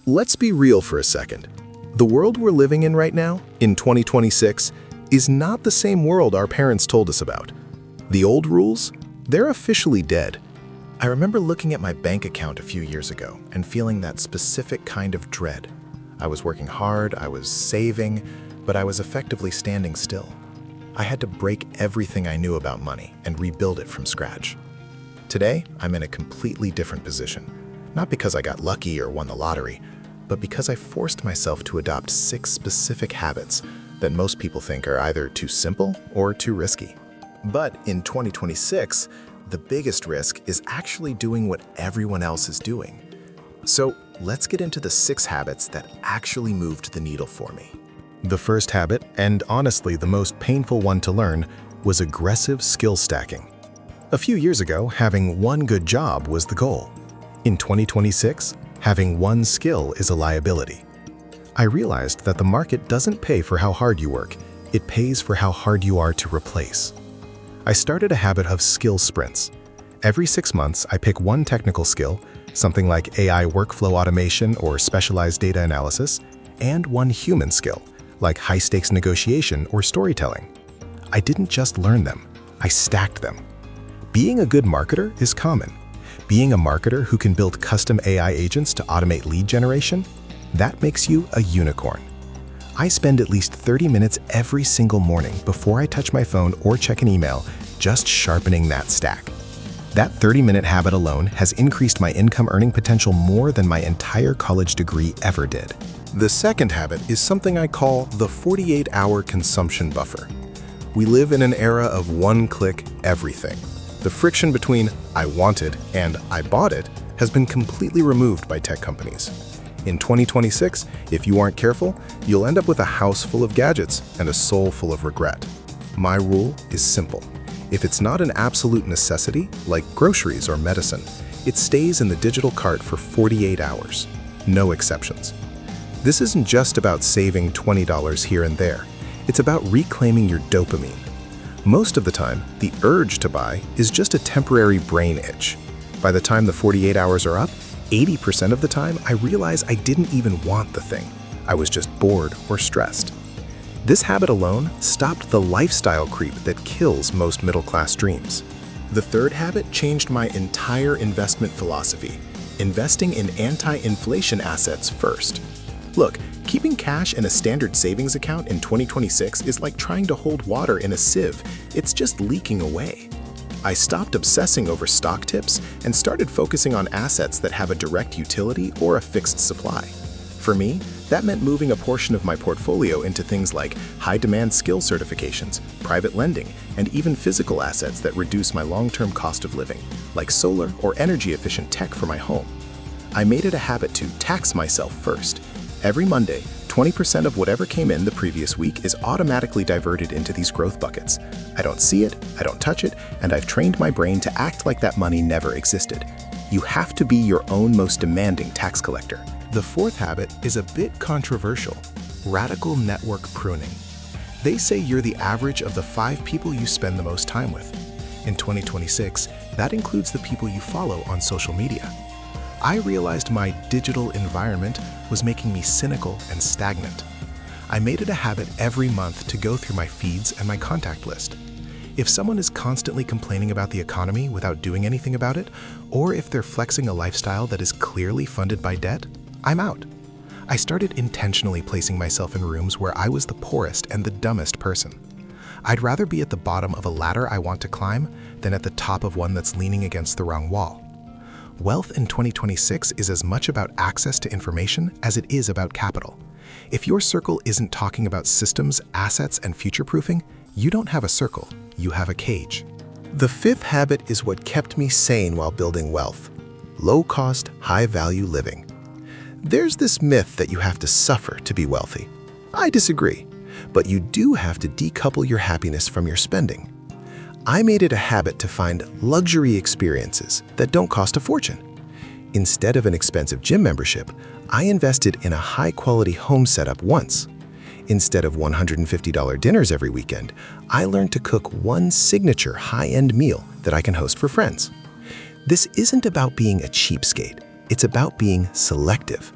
Let's be real for a second. The world we're living in right now, in 2026, is not the same world our parents told us about. The old rules, they're officially dead. I remember looking at my bank account a few years ago and feeling that specific kind of dread. I was working hard, I was saving, but I was effectively standing still. I had to break everything I knew about money and rebuild it from scratch. Today, I'm in a completely different position. Not because I got lucky or won the lottery, but because I forced myself to adopt 6 specific habits that most people think are either too simple or too risky. But in 2026, the biggest risk is actually doing what everyone else is doing. So let's get into the 6 habits that actually moved the needle for me. The first habit, and honestly the most painful one to learn, was aggressive skill stacking. A few years ago, having one good job was the goal. In 2026, having one skill is a liability. I realized that the market doesn't pay for how hard you work, it pays for how hard you are to replace. I started a habit of skill sprints. Every 6 months, I pick one technical skill, something like AI workflow automation or specialized data analysis, and one human skill, like high-stakes negotiation or storytelling. I didn't just learn them, I stacked them. Being a good marketer is common. Being a marketer who can build custom AI agents to automate lead generation, that makes you a unicorn. I spend at least 30 minutes every single morning before I touch my phone or check an email, just sharpening that stack. That 30-minute habit alone has increased my income earning potential more than my entire college degree ever did. The second habit is something I call the 48-hour consumption buffer. We live in an era of one-click everything. The friction between I wanted and I bought it has been completely removed by tech companies. In 2026, if you aren't careful, you'll end up with a house full of gadgets and a soul full of regret. My rule is simple. If it's not an absolute necessity, like groceries or medicine, it stays in the digital cart for 48 hours. No exceptions. This isn't just about saving $20 here and there. It's about reclaiming your dopamine. Most of the time, the urge to buy is just a temporary brain itch. By the time the 48 hours are up, 80% of the time, I realize I didn't even want the thing. I was just bored or stressed. This habit alone stopped the lifestyle creep that kills most middle-class dreams. The third habit changed my entire investment philosophy, investing in anti-inflation assets first. Look, keeping cash in a standard savings account in 2026 is like trying to hold water in a sieve. It's just leaking away. I stopped obsessing over stock tips and started focusing on assets that have a direct utility or a fixed supply. For me, that meant moving a portion of my portfolio into things like high-demand skill certifications, private lending, and even physical assets that reduce my long-term cost of living, like solar or energy-efficient tech for my home. I made it a habit to tax myself first. Every Monday, 20% of whatever came in the previous week is automatically diverted into these growth buckets. I don't see it, I don't touch it, and I've trained my brain to act like that money never existed. You have to be your own most demanding tax collector. The fourth habit is a bit controversial: radical network pruning. They say you're the average of the 5 people you spend the most time with. In 2026, that includes the people you follow on social media. I realized my digital environment was making me cynical and stagnant. I made it a habit every month to go through my feeds and my contact list. If someone is constantly complaining about the economy without doing anything about it, or if they're flexing a lifestyle that is clearly funded by debt, I'm out. I started intentionally placing myself in rooms where I was the poorest and the dumbest person. I'd rather be at the bottom of a ladder I want to climb than at the top of one that's leaning against the wrong wall. Wealth in 2026 is as much about access to information as it is about capital. If your circle isn't talking about systems, assets, and future-proofing, you don't have a circle, you have a cage. The fifth habit is what kept me sane while building wealth: low-cost, high-value living. There's this myth that you have to suffer to be wealthy. I disagree, but you do have to decouple your happiness from your spending. I made it a habit to find luxury experiences that don't cost a fortune. Instead of an expensive gym membership, I invested in a high-quality home setup once. Instead of $150 dinners every weekend, I learned to cook one signature high-end meal that I can host for friends. This isn't about being a cheapskate. It's about being selective.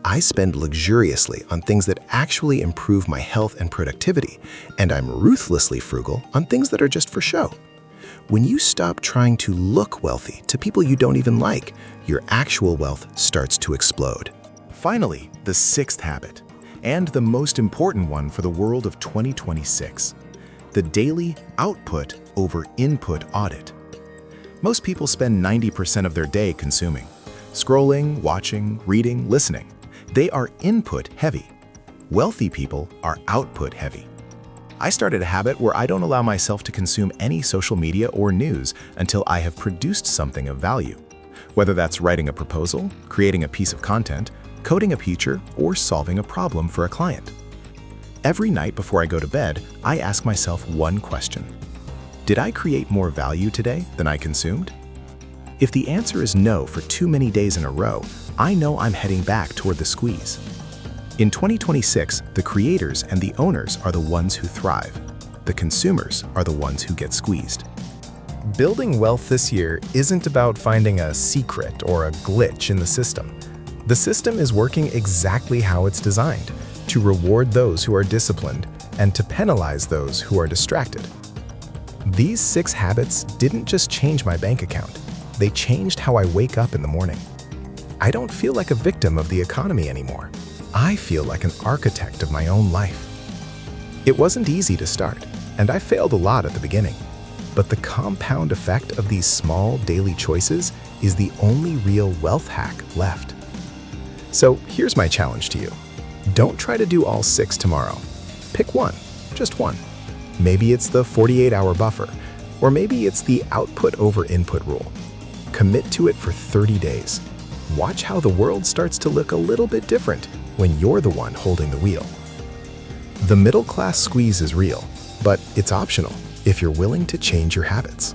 I spend luxuriously on things that actually improve my health and productivity, and I'm ruthlessly frugal on things that are just for show. When you stop trying to look wealthy to people you don't even like, your actual wealth starts to explode. Finally, the sixth habit, and the most important one for the world of 2026, the daily output over input audit. Most people spend 90% of their day consuming, scrolling, watching, reading, listening. They are input heavy. Wealthy people are output heavy. I started a habit where I don't allow myself to consume any social media or news until I have produced something of value. Whether that's writing a proposal, creating a piece of content, coding a feature, or solving a problem for a client. Every night before I go to bed, I ask myself one question. Did I create more value today than I consumed? If the answer is no for too many days in a row, I know I'm heading back toward the squeeze. In 2026, the creators and the owners are the ones who thrive. The consumers are the ones who get squeezed. Building wealth this year isn't about finding a secret or a glitch in the system. The system is working exactly how it's designed, to reward those who are disciplined and to penalize those who are distracted. These 6 habits didn't just change my bank account, they changed how I wake up in the morning. I don't feel like a victim of the economy anymore. I feel like an architect of my own life. It wasn't easy to start, and I failed a lot at the beginning. But the compound effect of these small daily choices is the only real wealth hack left. So here's my challenge to you. Don't try to do all 6 tomorrow. Pick one, just one. Maybe it's the 48-hour buffer, or maybe it's the output over input rule. Commit to it for 30 days. Watch how the world starts to look a little bit different when you're the one holding the wheel. The middle-class squeeze is real, but it's optional if you're willing to change your habits.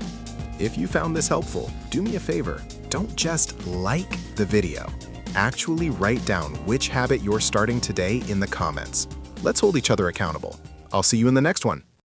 If you found this helpful, do me a favor. Don't just like the video. Actually write down which habit you're starting today in the comments. Let's hold each other accountable. I'll see you in the next one.